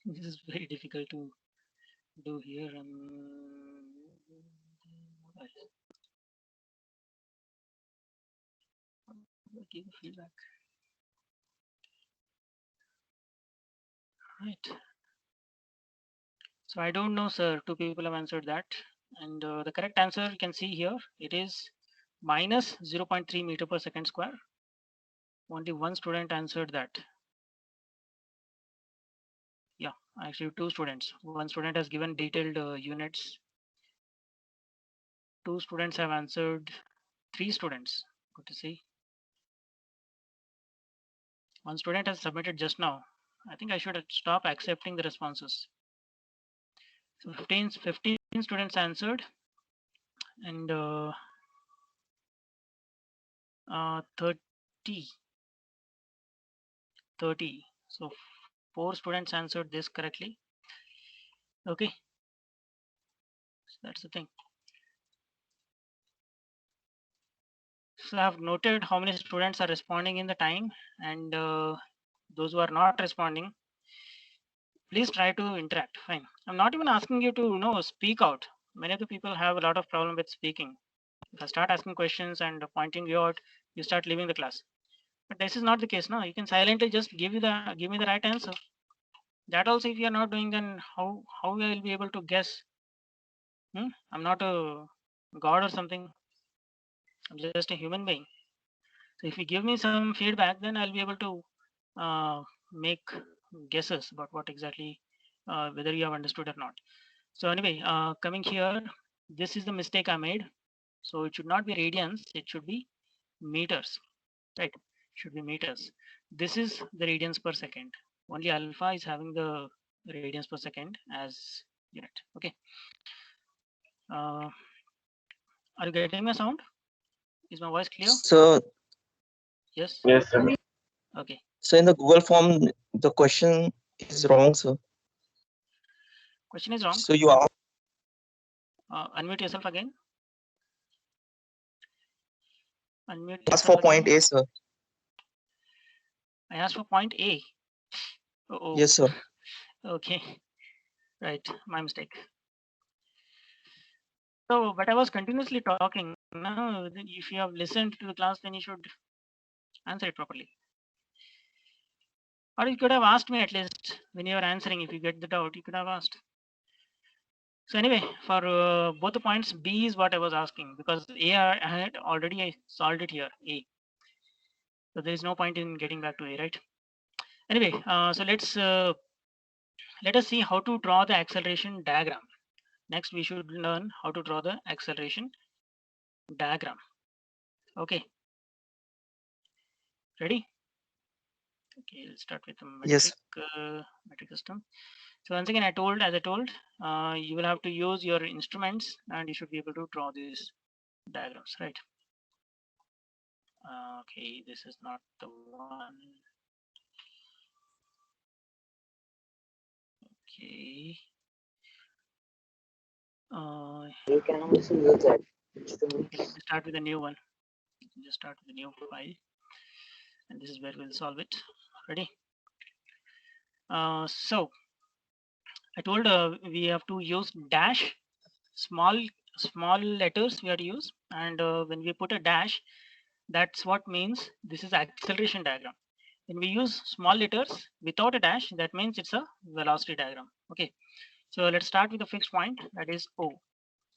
This is very difficult to do here. Give feedback. Right. So I don't know, sir. 2 people have answered that, and the correct answer you can see here. It is minus 0.3 meter per second square. Only 1 student answered that. Yeah, actually 2 students. 1 student has given detailed units. 2 students have answered. 3 students. Good to see. 1 student has submitted just now. I think I should stop accepting the responses. So 15 students answered, and 30. So 4 students answered this correctly. Okay, so that's the thing. So I've noted how many students are responding in the time, and those who are not responding, please try to interact. Fine. I'm not even asking you to speak out. Many of the people have a lot of problem with speaking. If I start asking questions and pointing you out, you start leaving the class. But this is not the case. No, you can silently just give me the right answer. That also, if you are not doing, then how I will be able to guess? I'm not a god or something. I'm just a human being. So if you give me some feedback, then I'll be able to make guesses about what exactly whether you have understood or not. So anyway, coming here, this is the mistake I made. So it should not be radians, it should be meters, right? Should be meters. This is the radians per second. Only alpha is having the radians per second as unit. Okay. Are you getting my sound? Is my voice clear? So, Yes. Yes, sir. Okay. so in the Google form, the question is wrong, sir. Question is wrong. So you ask Unmute yourself again. Unmute for yourself again. point A, sir. I asked for point A. Oh. Yes, sir. Okay. Right. My mistake. So, but I was continuously talking. Now, if you have listened to the class, then you should answer it properly. Or you could have asked me at least when you are answering. If you get the doubt, you could have asked. So anyway, for both the points, B is what I was asking, because A I had already solved it here, A. So there is no point in getting back to A, right? Anyway, so let us see how to draw the acceleration diagram. Next, we should learn how to draw the acceleration diagram. Okay. Ready? Okay, let's start with the Yes. metric system. So once again, as I told, you will have to use your instruments and you should be able to draw these diagrams, right? Okay, this is not the one. Okay. You can also use that. Okay, let me start with a new one. Just start with a new file, and this is where we'll solve it. Ready? So I told we have to use dash, small letters we have to use, and when we put a dash, that's what means this is acceleration diagram. When we use small letters without a dash, that means it's a velocity diagram. Okay, so let's start with a fixed point, that is O.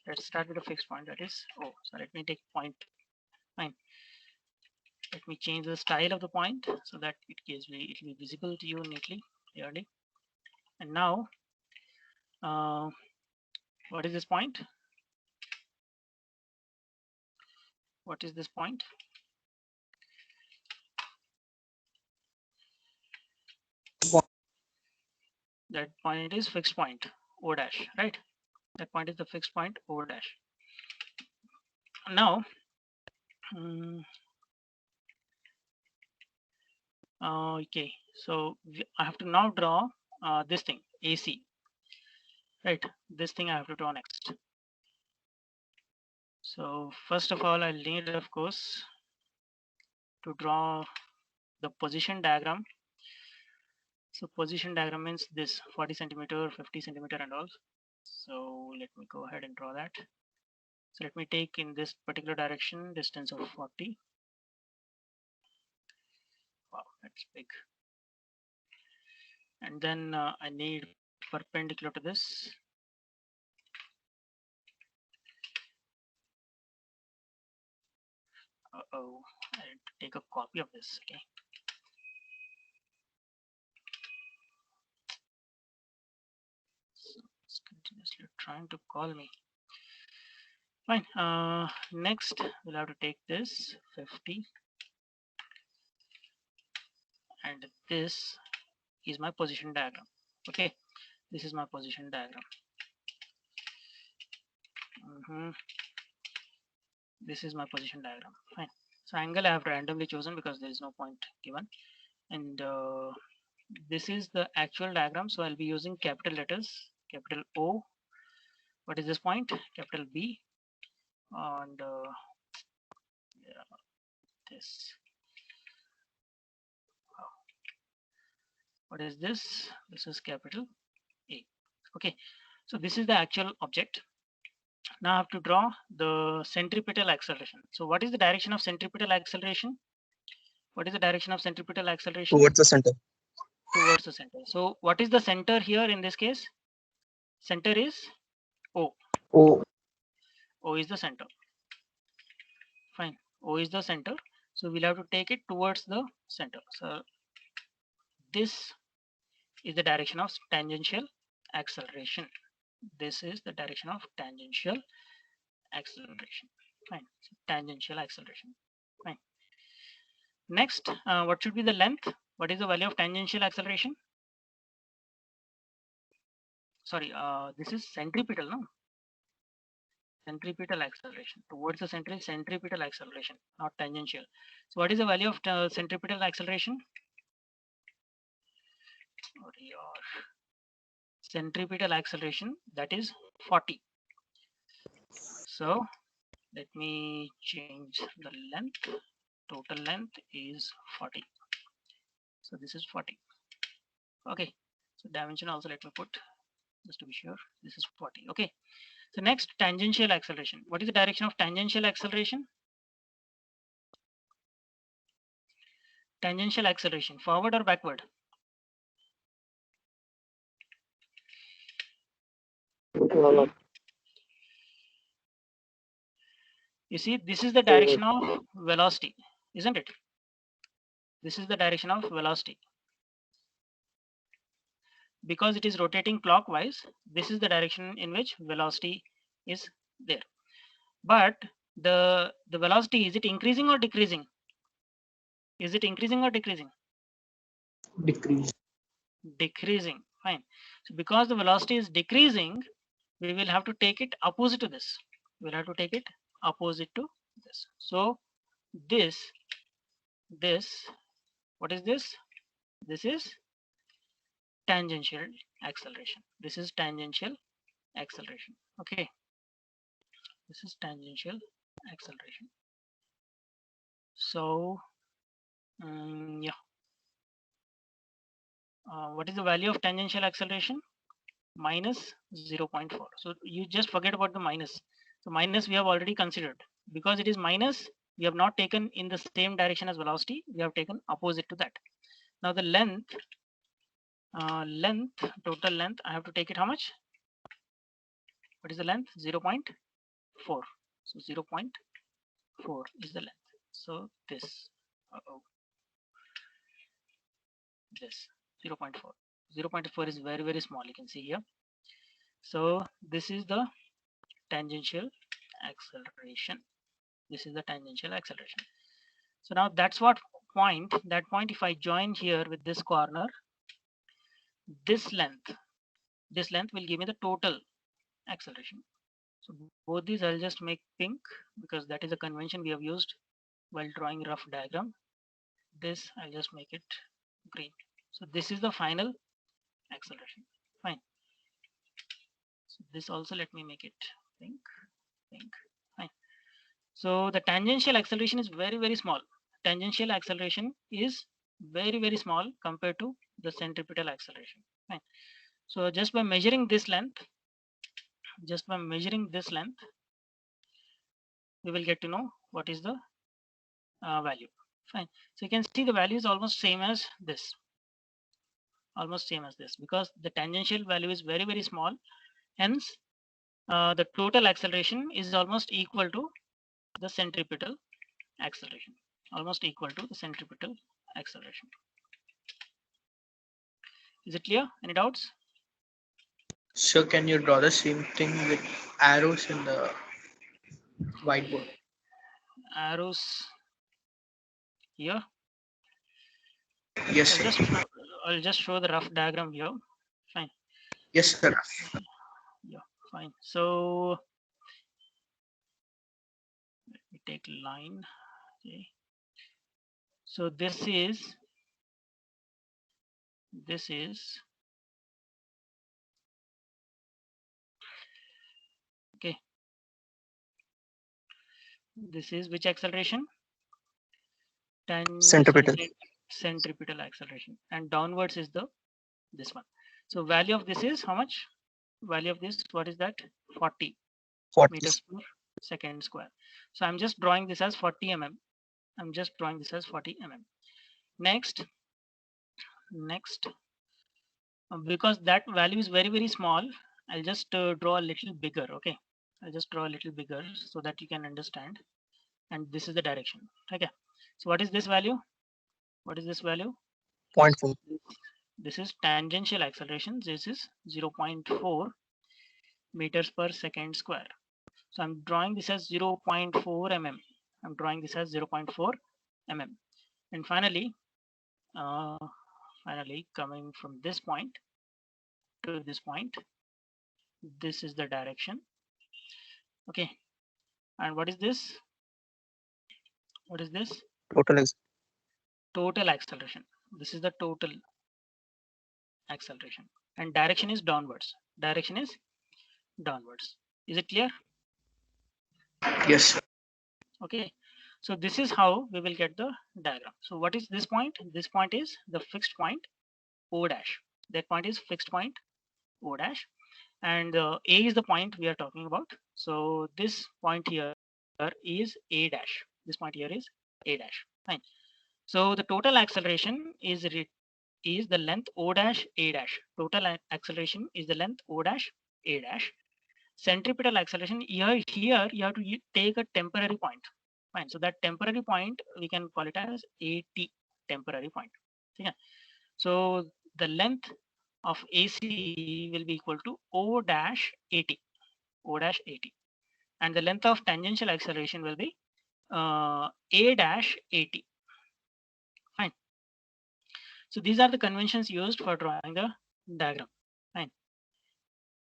Let's start with a fixed point, that is O. So let me take point. Fine. Let me change the style of the point so that it will be visible to you neatly, clearly. And now, what is this point? What is this point? That point is fixed point, O dash, right? That point is the fixed point, O dash. Now, okay, so I have to now draw this thing, AC, right? This thing I have to draw next. So first of all, I'll need, of course, to draw the position diagram. So position diagram means this 40 centimeter, 50 centimeter and all. So let me go ahead and draw that. So let me take in this particular direction distance of 40. Wow, that's big. And then I need perpendicular to this. Uh-oh, I need to take a copy of this, okay. So it's continuously trying to call me. Fine, next we'll have to take this 50. And this is my position diagram, okay. This is my position diagram. This is my position diagram. Fine. So angle I have randomly chosen because there is no point given. And this is the actual diagram. So I'll be using capital letters, capital O. What is this point? Capital B. And yeah, this. What is this? This is capital A. Okay. So this is the actual object. Now I have to draw the centripetal acceleration. So what is the direction of centripetal acceleration? What is the direction of centripetal acceleration? Towards the center. Towards the center. So what is the center here in this case? Center is O. Oh. O is the center. Fine. O is the center. So we'll have to take it towards the center. So this is the direction of tangential acceleration. This is the direction of tangential acceleration. Fine. So tangential acceleration. Fine. Next, what should be the length? What is the value of tangential acceleration? Sorry, this is centripetal, no? Centripetal acceleration. Towards the center is centripetal acceleration, not tangential. So what is the value of centripetal acceleration? Or your centripetal acceleration, that is 40. So let me change the length. Total length is 40. So this is 40. Okay. So dimension also let me put, just to be sure, this is 40. Okay. So next, tangential acceleration. What is the direction of tangential acceleration? Tangential acceleration, forward or backward? You see, this is the direction of velocity, isn't it? This is the direction of velocity. Because it is rotating clockwise, this is the direction in which velocity is there. But the velocity, is it increasing or decreasing? Is it increasing or decreasing? Decrease. Decreasing. Fine. So because the velocity is decreasing, we will have to take it opposite to this. We'll have to take it opposite to this. So this, what is this? This is tangential acceleration. This is tangential acceleration. Okay. This is tangential acceleration. So yeah. What is the value of tangential acceleration? Minus 0.4. So you just forget about the minus. So minus we have already considered. Because it is minus, we have not taken in the same direction as velocity. We have taken opposite to that. Now the length, total length, I have to take it how much? What is the length? 0.4. So 0.4 is the length. So this, this 0.4. 0.4 is very, very small. You can see here. So this is the tangential acceleration. This is the tangential acceleration. So now that's what point, that point if I join here with this corner, this length will give me the total acceleration. So both these I'll just make pink because that is a convention we have used while drawing rough diagram. This I'll just make it green. So this is the final acceleration. Fine. So this also let me make it pink. Fine. So the tangential acceleration is very, very small. Tangential acceleration is very, very small compared to the centripetal acceleration. Fine. So just by measuring this length, we will get to know what is the value. Fine. So you can see the value is almost same as this. Because the tangential value is very, very small. Hence, the total acceleration is almost equal to the centripetal acceleration. Is it clear? Any doubts? So can you draw the same thing with arrows in the whiteboard? Arrows here. Yes, sir. I'll just show the rough diagram here. Fine. Yes, sir. Yeah, fine. So let me take line. Okay. So this is okay. This is which acceleration? Centripetal acceleration, and downwards is this one. So value of this is how much? Value of this, what is that? 40 meters per second square. So I'm just drawing this as 40 mm. Next, because that value is very, very small, I'll just draw a little bigger. Okay, I'll just draw a little bigger so that you can understand. And this is the direction. Okay, so what is this value? 0.4. This is tangential acceleration. This is 0.4 meters per second square. So I'm drawing this as 0.4 mm. And finally, coming from this point to this point, this is the direction. Okay, and what is this? Total acceleration. This is the total acceleration, and direction is downwards. Is it clear? Yes, sir. Okay, so this is how we will get the diagram. So what is this point? This point is the fixed point O dash. That point is fixed point O dash, and A is the point we are talking about. So this point here is A dash. Fine. So the total acceleration is the length O dash A dash. Total acceleration is the length O dash A dash. Centripetal acceleration, here you have to take a temporary point. Fine. So that temporary point we can call it as AT, temporary point. Yeah. So the length of AC will be equal to O dash AT, and the length of tangential acceleration will be A dash AT. Fine. So these are the conventions used for drawing the diagram. Fine.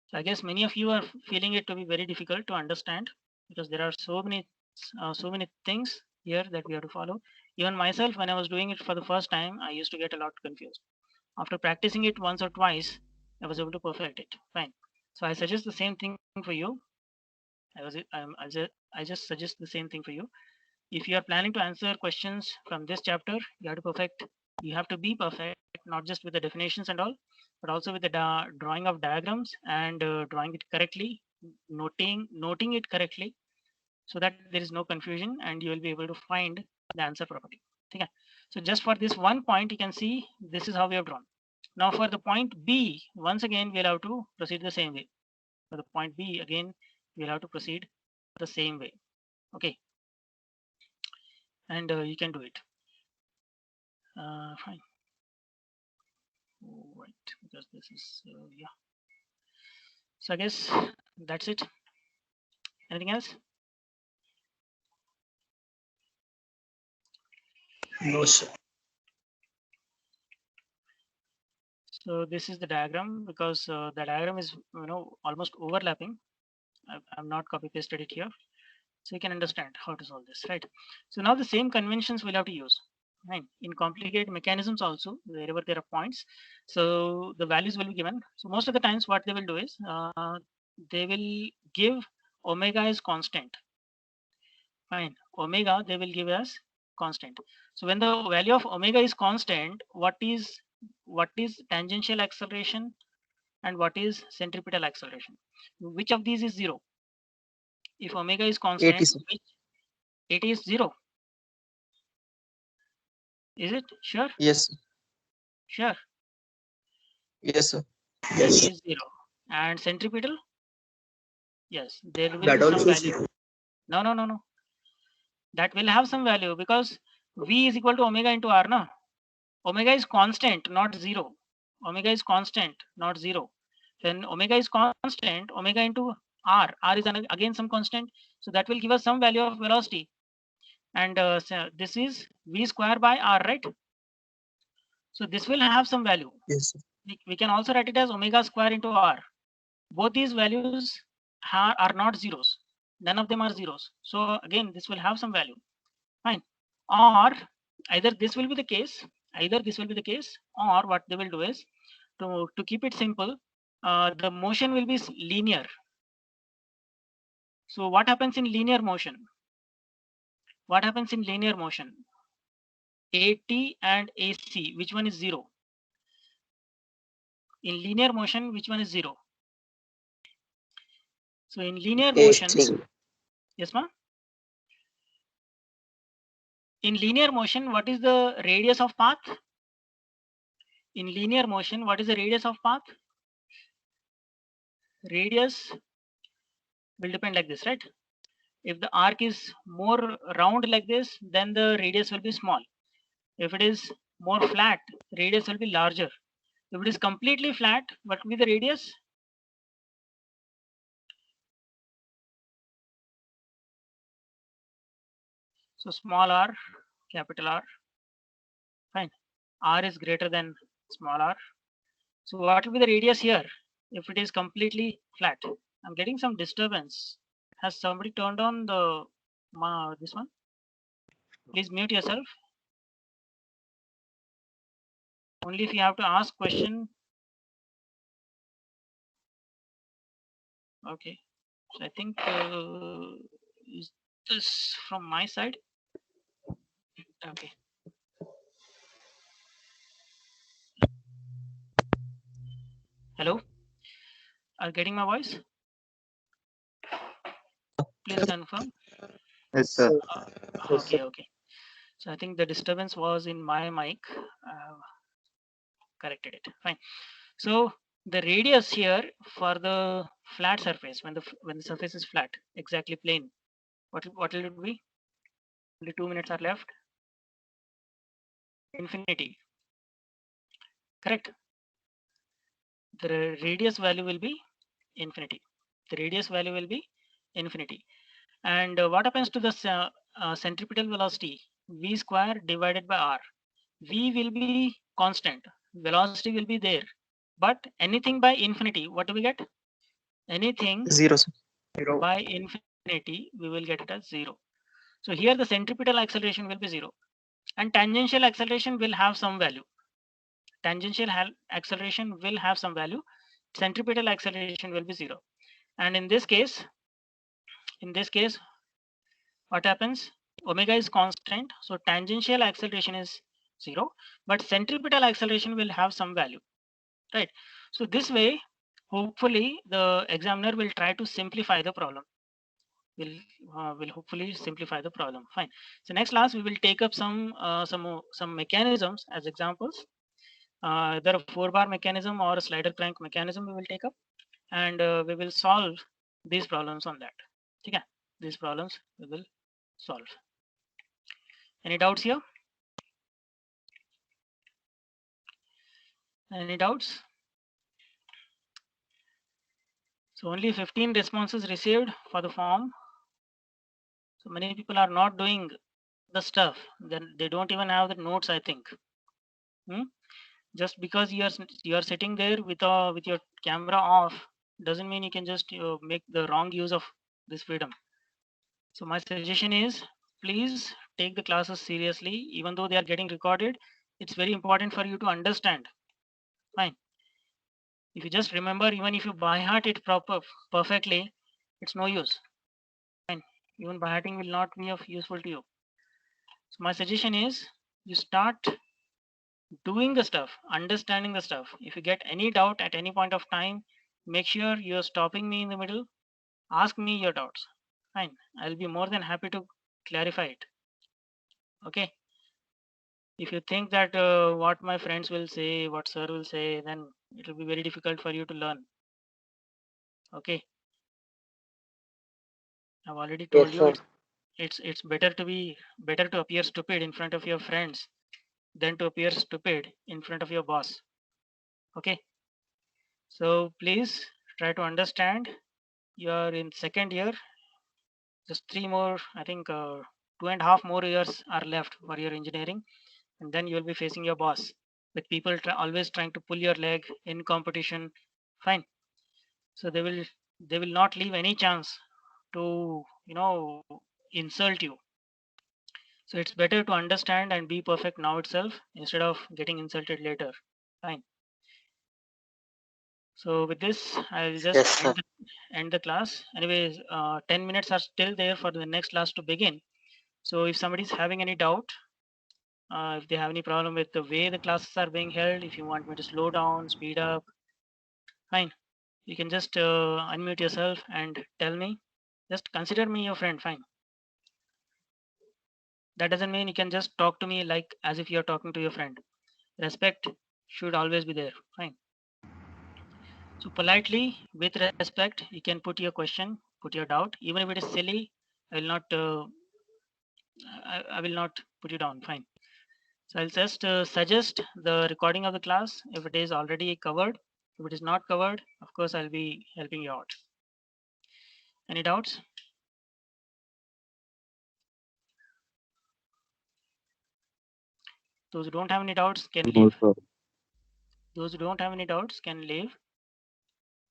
So I guess many of you are feeling it to be very difficult to understand because there are so many things here that we have to follow. Even myself, when I was doing it for the first time, I used to get a lot confused. After practicing it once or twice, I was able to perfect it. Fine. So I suggest the same thing for you. I just suggest the same thing for you. If you are planning to answer questions from this chapter, you have to be perfect, not just with the definitions and all, but also with the drawing of diagrams and drawing it correctly, noting it correctly, so that there is no confusion and you will be able to find the answer properly. Okay. So just for this one point, you can see this is how we have drawn. Now for the point B, once again, we'll have to proceed the same way. For the point B, again, we'll have to proceed the same way. Okay. And you can do it. Fine. Right, because this is, yeah. So I guess that's it. Anything else? No, sir. So this is the diagram because the diagram is, almost overlapping. I'm not copy pasted it here. So you can understand how to solve this, right? So now the same conventions we'll have to use, right? In complicated mechanisms also, wherever there are points, so the values will be given. So most of the times what they will do is, they will give omega is constant. Fine, omega they will give as constant. So when the value of omega is constant, what is tangential acceleration and what is centripetal acceleration? Which of these is zero? If omega is constant, 80, sir. it is zero. Is it? Sure? Yes, sir. Sure. Yes, sir. It Yes. is zero. And centripetal? Yes, there will That be some also value. zero. No. That will have some value because V is equal to omega into R, na? Omega is constant, not zero. Omega is constant, not zero. When omega is constant, omega into R is again some constant. So that will give us some value of velocity. And so this is V square by R, right? So this will have some value. Yes, sir. We can also write it as omega square into R. Both these values are not zeros. None of them are zeros. So again, this will have some value. Fine. Or either this will be the case, or what they will do is, to keep it simple, the motion will be linear. So what happens in linear motion? AT and AC, which one is zero? In linear motion, which one is zero? So in linear motion, AC. yes, ma'am. In linear motion, what is the radius of path? In linear motion, what is the radius of path? Radius will depend like this, right? If the arc is more round like this, then the radius will be small. If it is more flat, radius will be larger. If it is completely flat, what will be the radius? So small r, capital R. Fine. R is greater than small r. So what will be the radius here if it is completely flat? I'm getting some disturbance. Has somebody turned on the this one? Please mute yourself. Only if you have to ask question. Okay. So I think is this from my side? Okay. Hello. Are getting my voice? Please confirm. Yes, sir. Okay. So I think the disturbance was in my mic. Corrected it. Fine. So the radius here for the flat surface, when the surface is flat, exactly plane, what will it be? Only 2 minutes are left. Infinity. Correct. The radius value will be infinity. And what happens to the centripetal velocity? V square divided by R. V will be constant, velocity will be there, but anything by infinity, what do we get? Anything 0, sir. 0. by infinity, we will get it as 0. So here the centripetal acceleration will be 0, and tangential acceleration will have some value. Tangential acceleration will have some value. Centripetal acceleration will be 0. And in this case, what happens? Omega is constant, so tangential acceleration is 0, but centripetal acceleration will have some value, right? So this way, hopefully, the examiner will try to simplify the problem. Will hopefully simplify the problem. Fine. So next class we will take up some mechanisms as examples. Either a 4-bar mechanism or a slider crank mechanism we will take up, and we will solve these problems on that. Okay, these problems we will solve. Any doubts here? Any doubts? So only 15 responses received for the form. So many people are not doing the stuff. Then they don't even have the notes, I think. Just because you're sitting there with your camera off doesn't mean you can just make the wrong use of this freedom. So my suggestion is, please take the classes seriously. Even though they are getting recorded, it's very important for you to understand. Fine. If you just remember, even if you by heart it perfectly, it's no use. Fine. Even by hearting will not be of useful to you. So my suggestion is, you start doing the stuff, understanding the stuff. If you get any doubt at any point of time, make sure you're stopping me in the middle. Ask me your doubts. Fine. I'll be more than happy to clarify it. Okay. If you think that what my friends will say, what sir will say, then it will be very difficult for you to learn. Okay. I've already told Yes, you sir. it's better to appear stupid in front of your friends than to appear stupid in front of your boss. Okay. So please try to understand. You're in second year. Just 3 more, I think 2.5 more years are left for your engineering, and then you'll be facing your boss with people always trying to pull your leg in competition. Fine. So they will not leave any chance to insult you. So it's better to understand and be perfect now itself instead of getting insulted later. Fine. So with this, I'll just Yes, sir. end the class. Anyways, 10 minutes are still there for the next class to begin. So if somebody's having any doubt, if they have any problem with the way the classes are being held, if you want me to slow down, speed up, fine. You can just unmute yourself and tell me. Just consider me your friend, fine. That doesn't mean you can just talk to me like as if you're talking to your friend. Respect should always be there, fine. So politely, with respect, you can put your question, put your doubt. Even if it is silly, I will not put you down, fine. So I'll just suggest the recording of the class if it is already covered. If it is not covered, of course, I'll be helping you out. Any doubts? Those who don't have any doubts can No, leave. sir. Those who don't have any doubts can leave.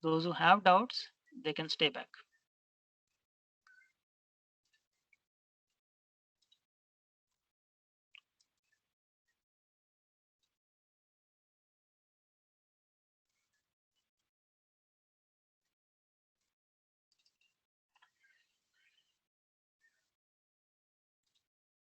Those who have doubts, they can stay back.